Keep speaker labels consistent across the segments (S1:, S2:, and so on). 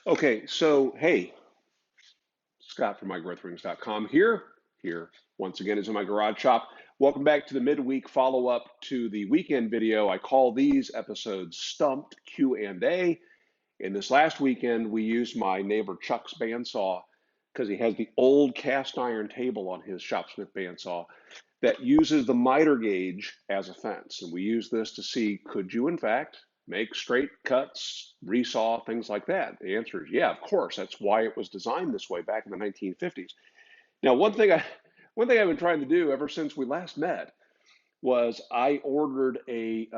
S1: Okay, so hey, Scott from mygrowthrings.com here once again is in my garage shop. Welcome back to the midweek follow-up to the weekend video. I call these episodes Stumped Q&A. And this last weekend, we used my neighbor Chuck's bandsaw because he has the old cast iron table on his Shopsmith bandsaw that uses the miter gauge as a fence. And we use this to see, could you in fact make straight cuts, resaw, things like that? The answer is yeah, of course. That's why it was designed this way back in the 1950s. Now, one thing I've been trying to do ever since we last met was I ordered a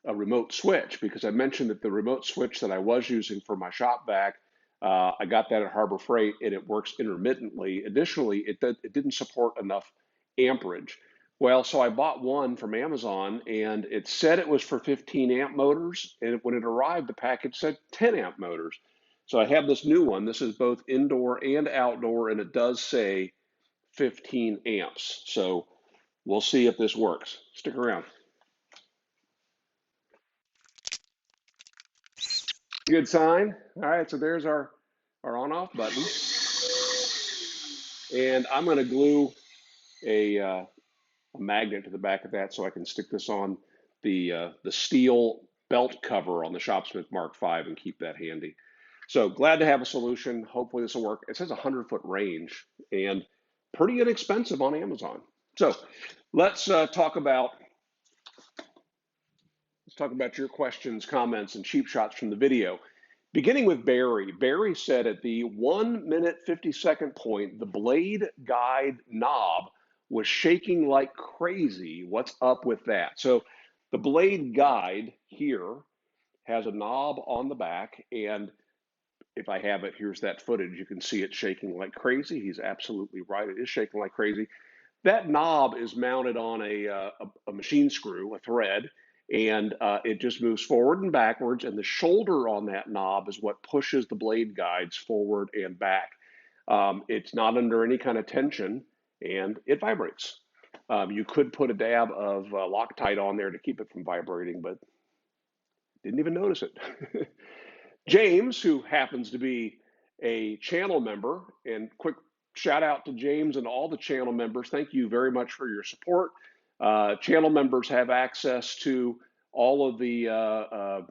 S1: remote switch because I mentioned that the remote switch that I was using for my shop vac, I got that at Harbor Freight and it works intermittently. Additionally, it didn't support enough amperage. Well, so I bought one from Amazon and it said it was for 15 amp motors. And when it arrived, the package said 10 amp motors. So I have this new one. This is both indoor and outdoor, and it does say 15 amps. So we'll see if this works. Stick around. Good sign. All right, so there's our on-off button. And I'm going to glue a magnet to the back of that so I can stick this on the steel belt cover on the Shopsmith Mark V and keep that handy. So glad to have a solution. Hopefully this will work. It says 100-foot range and pretty inexpensive on Amazon. So let's talk about your questions, comments, and cheap shots from the video. Beginning with Barry. Barry said at the 1 minute 50-second point, the blade guide knob was shaking like crazy. What's up with that? So the blade guide here has a knob on the back, and if I have it, here's that footage. You can see it shaking like crazy. He's absolutely right. It is shaking like crazy. That knob is mounted on a machine screw, a thread, and it just moves forward and backwards. And the shoulder on that knob is what pushes the blade guides forward and back. It's not under any kind of tension, and it vibrates. You could put a dab of Loctite on there to keep it from vibrating, but didn't even notice it. James, who happens to be a channel member, and quick shout out to James and all the channel members. Thank you very much for your support. Channel members have access to all of the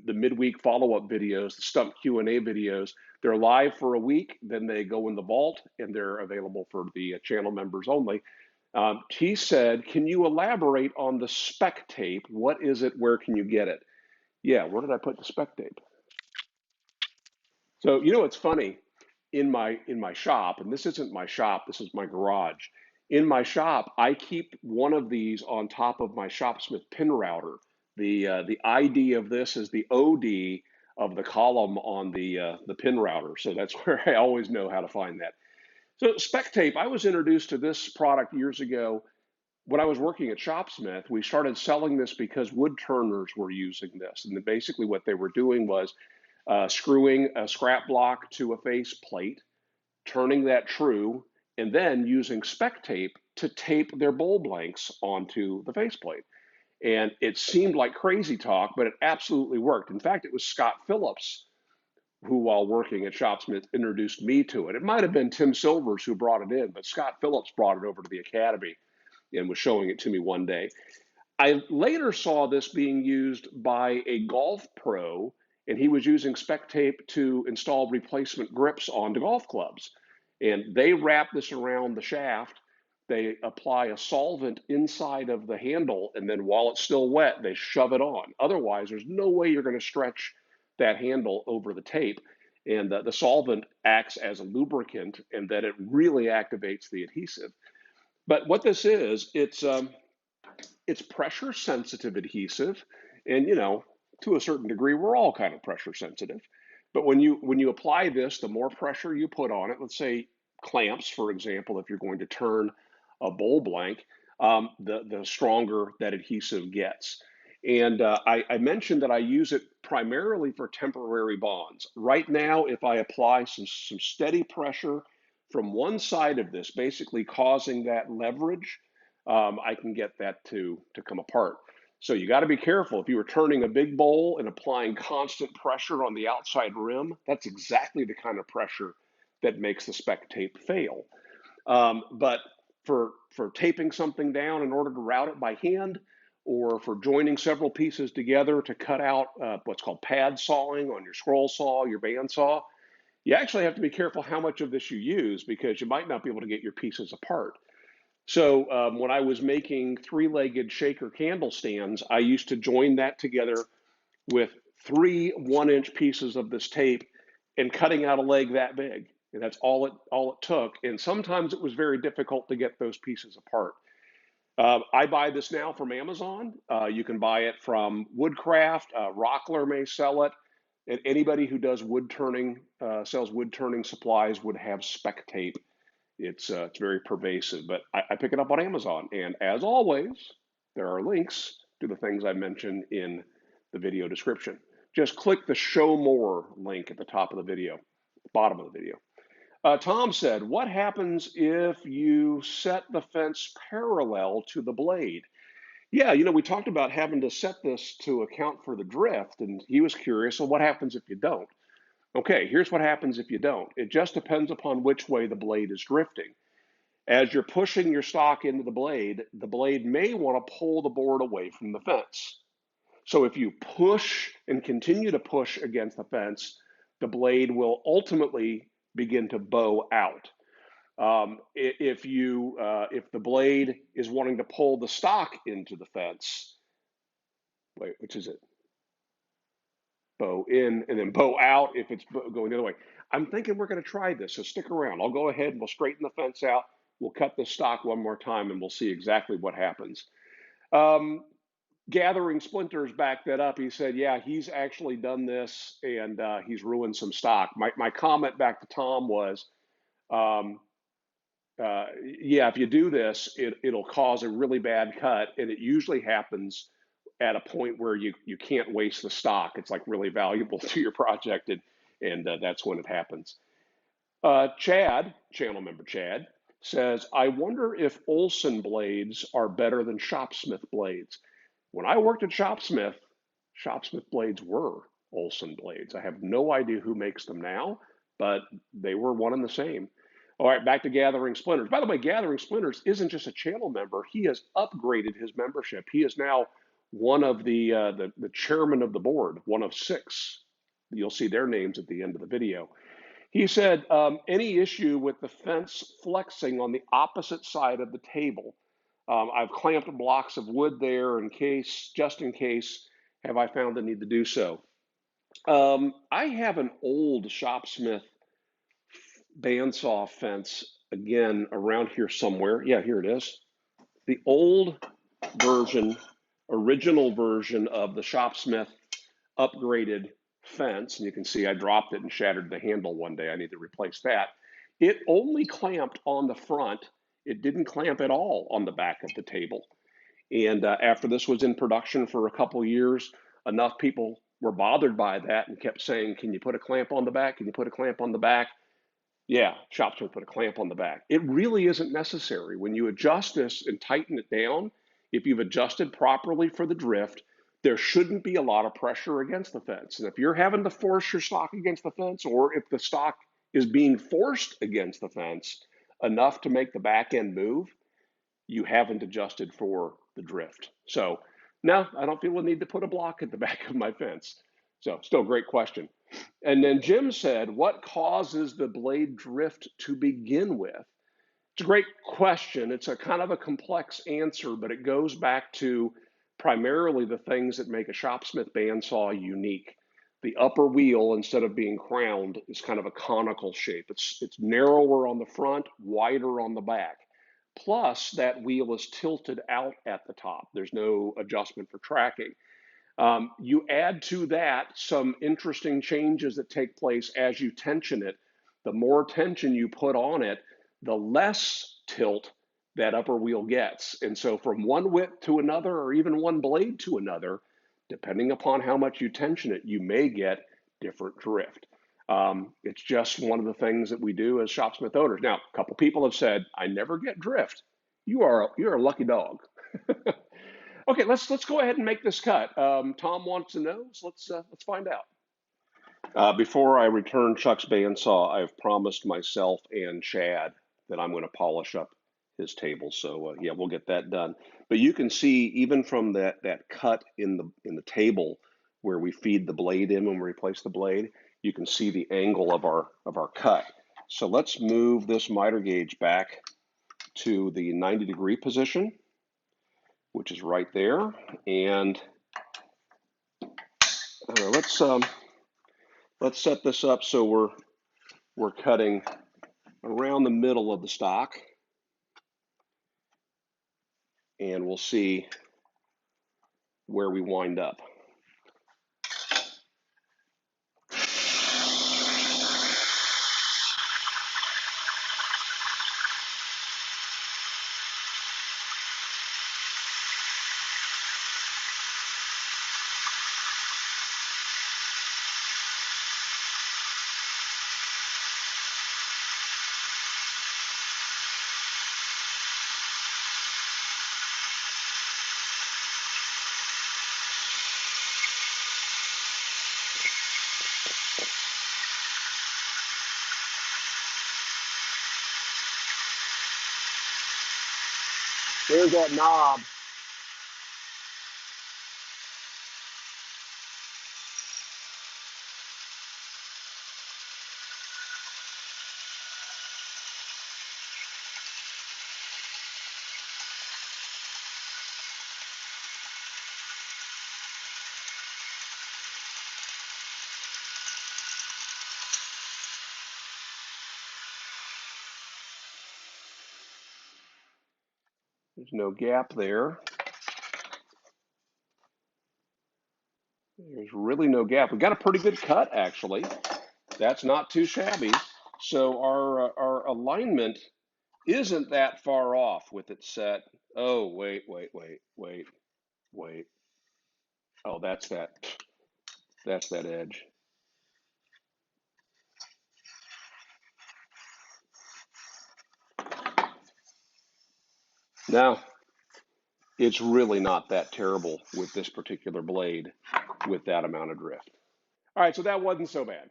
S1: midweek follow-up videos, the Stump Q&A videos. They're live for a week, then they go in the vault, and they're available for the channel members only. He said, can you elaborate on the spec tape? What is it? Where can you get it? Yeah, where did I put the spec tape? So, it's funny in my shop, and this isn't my shop, this is my garage. In my shop, I keep one of these on top of my Shopsmith pin router. The ID of this is the OD of the column on the pin router. So that's where I always know how to find that. So spec tape, I was introduced to this product years ago when I was working at Shopsmith. We started selling this because wood turners were using this. And basically what they were doing was screwing a scrap block to a face plate, turning that true, and then using spec tape to tape their bowl blanks onto the faceplate. And it seemed like crazy talk, but it absolutely worked. In fact, it was Scott Phillips who, while working at Shopsmith, introduced me to it. It might have been Tim Silvers who brought it in, but Scott Phillips brought it over to the academy and was showing it to me one day. I later saw this being used by a golf pro, and he was using spec tape to install replacement grips onto golf clubs. And they wrap this around the shaft. They apply a solvent inside of the handle, and then while it's still wet, they shove it on. Otherwise, there's no way you're going to stretch that handle over the tape. And the solvent acts as a lubricant, and then it really activates the adhesive. But what this is, it's pressure sensitive adhesive, and to a certain degree we're all kind of pressure sensitive. But when you apply this, the more pressure you put on it, let's say clamps, for example, if you're going to turn a bowl blank, the stronger that adhesive gets. And I mentioned that I use it primarily for temporary bonds. Right now, if I apply some steady pressure from one side of this, basically causing that leverage, I can get that to come apart. So you got to be careful. If you were turning a big bowl and applying constant pressure on the outside rim, that's exactly the kind of pressure that makes the spec tape fail. But for taping something down in order to route it by hand, or for joining several pieces together to cut out what's called pad sawing on your scroll saw, your bandsaw, you actually have to be careful how much of this you use because you might not be able to get your pieces apart. So when I was making three-legged shaker candle stands, I used to join that together with three 1-inch pieces of this tape and cutting out a leg that big. And that's all it took. And sometimes it was very difficult to get those pieces apart. I buy this now from Amazon. You can buy it from Woodcraft. Rockler may sell it. And anybody who does wood turning, sells wood turning supplies would have spec tape. It's very pervasive, but I pick it up on Amazon. And as always, there are links to the things I mentioned in the video description. Just click the show more link at the top of the video, bottom of the video. Tom said, what happens if you set the fence parallel to the blade? Yeah, we talked about having to set this to account for the drift, and he was curious, well, what happens if you don't? Okay, here's what happens if you don't. It just depends upon which way the blade is drifting. As you're pushing your stock into the blade may want to pull the board away from the fence. So if you push and continue to push against the fence, the blade will ultimately begin to bow out. If the blade is wanting to pull the stock into the fence, wait, which is it? Bow in and then bow out if it's going the other way. I'm thinking we're going to try this, so stick around. I'll go ahead and we'll straighten the fence out. We'll cut the stock one more time and we'll see exactly what happens. Gathering Splinters backed that up. He said, yeah, he's actually done this and he's ruined some stock. My comment back to Tom was, yeah, if you do this, it'll cause a really bad cut, and it usually happens at a point where you can't waste the stock. It's like really valuable to your project, and that's when it happens. Chad, channel member Chad, says, I wonder if Olson blades are better than Shopsmith blades. When I worked at Shopsmith, Shopsmith blades were Olson blades. I have no idea who makes them now, but they were one and the same. All right, back to Gathering Splinters. By the way, Gathering Splinters isn't just a channel member. He has upgraded his membership. He is now one of the chairman of the board, one of 6. You'll see their names at the end of the video. He said, any issue with the fence flexing on the opposite side of the table? I've clamped blocks of wood there just in case, have I found the need to do so? I have an old Shopsmith bandsaw fence, again, around here somewhere. Yeah, here it is. The old version, original version of the Shopsmith upgraded fence, and you can see I dropped it and shattered the handle one day. I need to replace that. It only clamped on the front. It didn't clamp at all on the back of the table. And after this was in production for a couple years, enough people were bothered by that and kept saying, can you put a clamp on the back? Can you put a clamp on the back? Yeah, Shopsmith put a clamp on the back. It really isn't necessary. When you adjust this and tighten it down, if you've adjusted properly for the drift, there shouldn't be a lot of pressure against the fence. And if you're having to force your stock against the fence, or if the stock is being forced against the fence enough to make the back end move, you haven't adjusted for the drift. So no, I don't feel the need to put a block at the back of my fence. So still a great question. And then Jim said, what causes the blade drift to begin with? It's a great question. It's a kind of a complex answer, but it goes back to primarily the things that make a Shopsmith bandsaw unique. The upper wheel, instead of being crowned, is kind of a conical shape. It's narrower on the front, wider on the back. Plus, that wheel is tilted out at the top. There's no adjustment for tracking. You add to that some interesting changes that take place as you tension it. The more tension you put on it, the less tilt that upper wheel gets. And so from one width to another, or even one blade to another, depending upon how much you tension it, you may get different drift. It's just one of the things that we do as Shopsmith owners. Now, a couple people have said, I never get drift. You're a lucky dog. Okay, let's go ahead and make this cut. Tom wants to know, so let's find out. Before I return Chuck's bandsaw, I've promised myself and Chad that I'm going to polish up his table. So yeah, we'll get that done. But you can see even from that cut in the table where we feed the blade in when we replace the blade, you can see the angle of our cut. So let's move this miter gauge back to the 90-degree position, which is right there, and let's set this up so we're cutting around the middle of the stock, and we'll see where we wind up. There's that knob. There's no gap there. There's really no gap. We got a pretty good cut, actually. That's not too shabby. So our alignment isn't that far off with it set. Oh, wait. Oh, that's that edge. Now, it's really not that terrible with this particular blade with that amount of drift. All right, so that wasn't so bad.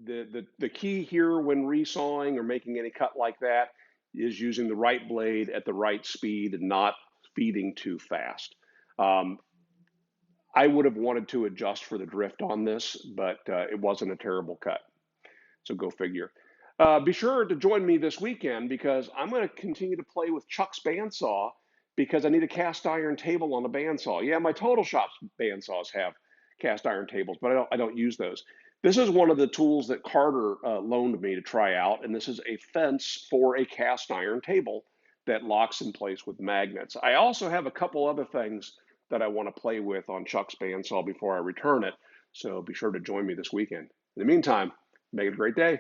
S1: The key here when resawing or making any cut like that is using the right blade at the right speed and not feeding too fast. Um, I would have wanted to adjust for the drift on this, but it wasn't a terrible cut. So go figure. Be sure to join me this weekend because I'm going to continue to play with Chuck's bandsaw because I need a cast iron table on the bandsaw. Yeah, my Total Shops bandsaws have cast iron tables, but I don't use those. This is one of the tools that Carter loaned me to try out, and this is a fence for a cast iron table that locks in place with magnets. I also have a couple other things that I want to play with on Chuck's bandsaw before I return it, so be sure to join me this weekend. In the meantime, make it a great day.